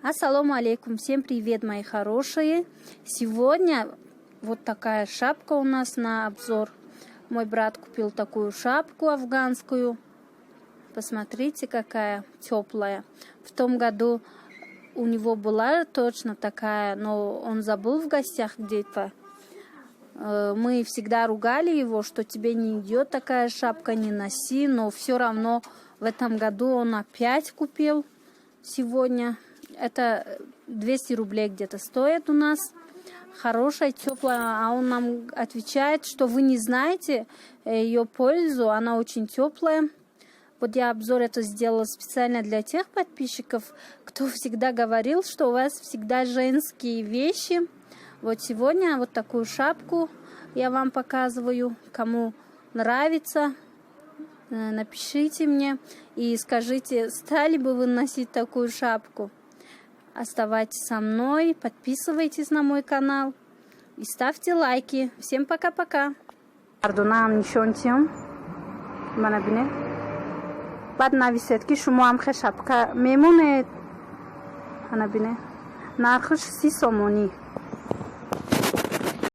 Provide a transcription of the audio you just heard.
Ассаламу алейкум, всем привет, мои хорошие. Сегодня вот такая шапка у нас на обзор. Мой брат купил такую шапку афганскую. Посмотрите, какая теплая. В том году у него была точно такая, но он забыл в гостях где-то. Мы всегда ругали его, что тебе не идет такая шапка, не носи, но все равно в этом году он опять купил сегодня. Это 200 рублей где-то стоит у нас. Хорошая, теплая. А он нам отвечает, что вы не знаете ее пользу. Она очень теплая. Вот я обзор это сделала специально для тех подписчиков, кто всегда говорил, что у вас всегда женские вещи. Вот сегодня вот такую шапку я вам показываю. Кому нравится, напишите мне и скажите, стали бы вы носить такую шапку. Оставайтесь со мной, подписывайтесь на мой канал и ставьте лайки. Всем пока-пока. Ардунам нишонтиум. Манабине. Бад нависет ки шумо ам шапка мемоне. Манабине. Нархш 30 сомони.